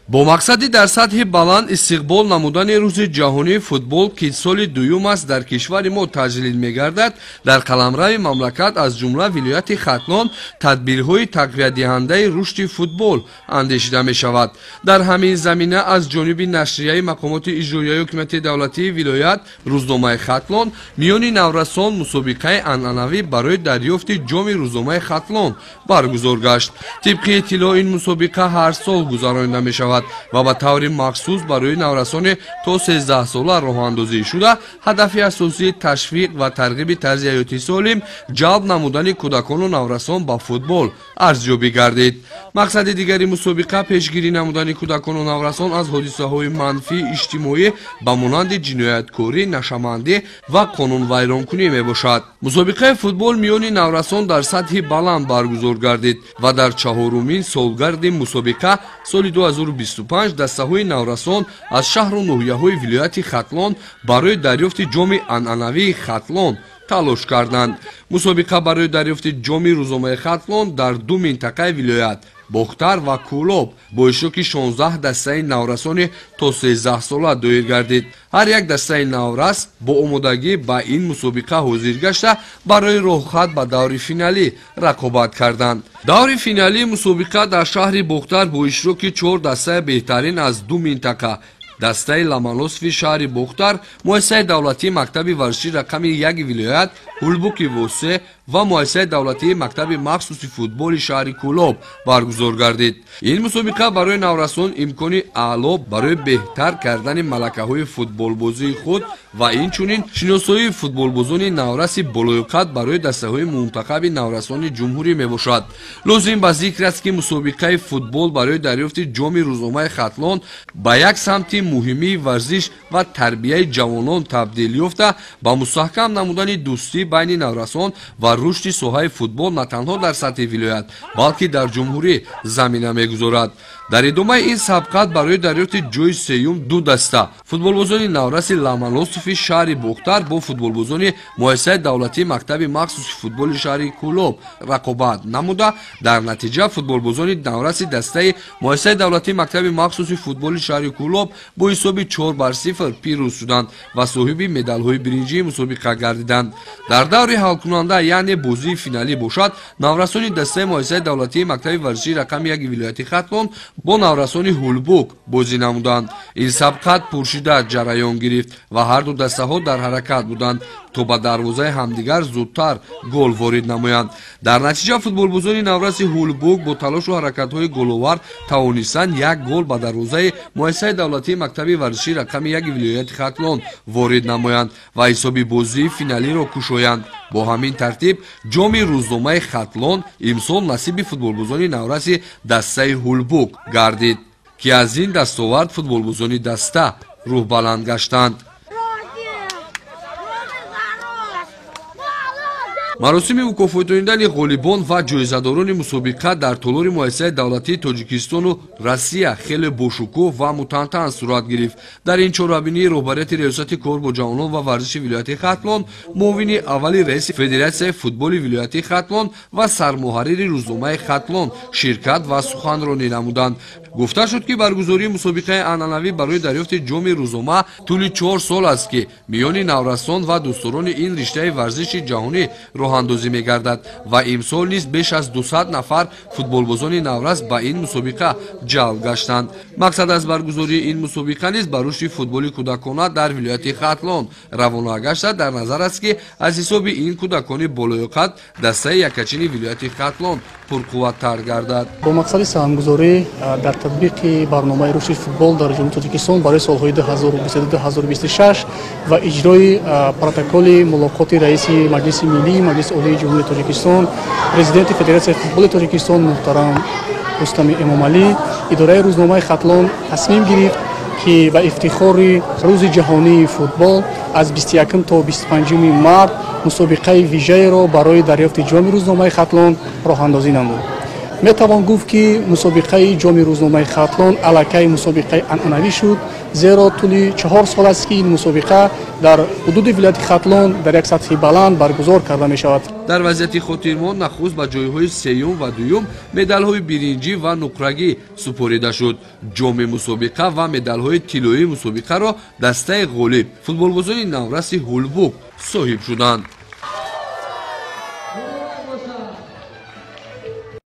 با مقصدی در سطح بلند استقبال نمودن روز جهانی فوتبال که سال دوم است در کشور ما تجلیل می‌گردد، در قلمرو مملکت از جمله ولایت ختلان تدبیرهای تقویت دهنده رشد فوتبال اندیشیده می‌شود. در همین زمینه از جانب نشریه مقامات اجرایی حکومت دولتی ولایت روزنامه ختلان میان نورسان مسابقه عنعنوی برای دریافت جام روزنامه ختلان برگزار گشت. طبق اطلاع این مسابقه هر سال گذرانیده می‌شود و به طور مخصوص برای نورسان تا 13 ساله راه اندازی شده. هدف اساسی تشویق و ترغیب طرز حیاتی سالم، جلب نمودن کودکان و نورسان به فوتبال ارزیابی گردید. مقصد دیگری مسابقه پیشگیری نمودن کودکان و نورسان از حادثه‌های منفی اجتماعی به مانند جنایتکاری، نشه‌مندی و قانون ویرانکنی میباشد. مسابقه فوتبال میان نورسان در سطح بلند برگزار گردید و در چهارمین سالگرد مسابقه سال 2025 دسته‌های نورسان از شهر و ناحیه‌های ولایت ختلان برای دریافت جام عنعنوی ختلان تلاش کردند. مسابقه برای دریافت جام روزنامه ختلان در دو منطقه ولایت بختر و کولاب با اشتراک 16 دسته نورسان تا 13 ساله دایر گردید. هر یک دسته نورس با آمادگی به این مسابقه حاضر گشته برای راهخط به دور فینالی رقابت کردند. دور فینالی مسابقه در شهر بختر با اشتراک 4 دسته بهترین از دو منطقه دسته لامالوسفی شهر بختر، مؤسسه دولتی مکتب ورزشی رقم 1 ولایت هولبوک وسه و مؤسسه دولتی مکتب مخصوص فوتبال شهر کولاب برگزار گردید. این مسابقه برای نورسان امکان اعلی برای بهتر کردن ملکه‌های فوتبال بازی خود و اینچنین شناسایی فوتبال بازان نورس بالایقت برای دسته‌های منتخب نورسان جمهوری میباشد. لازم به ذکر است که مسابقه فوتبال برای دریافت جام روزنامه ختلان به یک سمت مهمی ورزش و تربیت جوانان تبدیل یافته با مستحکم نمودن دوستی بین نورسان و رشد ساحه فوتبال نه تنها در سطح ولایت بلکه در جمهوری زمینه میگذارد. در ادامه این سبقت برای دریافت جای سوم دو دسته فوتبالبازان نورس لامالوسفی شهر بختر با فوتبالبازان مؤسسه دولتی مکتب مخصوص فوتبال شهر کولاب رقابت نموده. در نتیجه فوتبالبازان نورس دسته مؤسسه دولتی مکتب مخصوص فوتبال شهر کولاب با حساب 4-0 پیروز شدند و صاحب مدال‌های برنجی مسابقه گردیدند. در دور حل کننده یعنی بازی فینالی باشد، نورسان دسته مؤسسه دولتی مکتب ورزشی رقم 1 ولایت ختلان با نورسان هولبوک بازی نمودند. این سبقت پرشیده جریان گرفت و هر دو دسته ها در حرکت بودند تا به دروازه همدیگر زودتر گل وارد نمایند. در نتیجه فوتبالبازان نورس هولبوک با تلاش و حرکت های گل‌آور توانستند یک گل به دروازه مؤسسه دولتی مکتب ورزشی رقم 1 ولایت ختلان وارد نمایند و حساب بازی فینالی را کشایند. با همین ترتیب جام روزنامه ختلان امسال نصیب فوتبالبازان نورس دسته هولبوک گردید که از این دستاورد فوتبالبازان دسته روح بلند گشتند. مراسم مکافاتاندن غالبان و جایزه‌داران مسابقه در تالار مؤسسه دولتی تاجیکستان و روسیه خیلی باشکوه و متنوع صورت گرفت. در این چهاربینی رهبریت ریاست کار با جوانان و ورزش ولایت ختلان، معاون اول رئیس فدراسیون فوتبال ولایت ختلان و سرمحرر روزنامه ختلان شرکت و سخنرانی نمودند. گفته شد که برگزاری مسابقه عنعنوی برای دریافت جام روزنامه طول 4 سال است که میان نورسان و دوستداران این رشته ورزش جهانی راه اندازی می‌گردد و امسال نیز بیش از 200 نفر فوتبالبازان نورس به این مسابقه جلب گشتند. مقصد از برگزاری این مسابقه نیز بر رشد فوتبال کودکانه در ولایت ختلان روانه گشته در نظر است که از حساب این کودکان بالایقت دسته یکچین ولایت ختلان پرقوت‌تر گردد. با مقصد سهامگذاری در تطبیق برنامه رشد فوتبال در جمهوری تاجیکستان برای سالهای 2022-2026 و اجرای پروتکل ملاقات رئیس مجلس ملی مجلس عالی جمهوری تاجیکستان پرزیدنت فدراسیون فوتبال تاجیکستان محترم رستم امامعلی، اداره روزنامه ختلان تصمیم گرفت که به افتخار روز جهانی فوتبال از 21 تا 25 مارس مسابقه ویژه را برای دریافت جام روزنامه ختلان راه اندازی نمود. метавон гуфт ки мусобиқаи ҷоми рӯзномаи хатлон аллакай мусобиқаи анъанавӣ шуд, зеро тӯли 4 сол аст ки ин мусобиқа дар ҳудуди вилояти хатлон дар як сатҳи баланд баргузор карда мешавад. дар вазъияти хотирмон нахуст ба ҷойҳои сеюм ва дуюм медалҳои биринҷӣ ва нуқрагӣ супорида шуд. ҷоми мусобиқа ва медалҳои тиллоии мусобиқаро дастаи ғолиб футболбозони навраси ҳулбук соҳиб шуданд.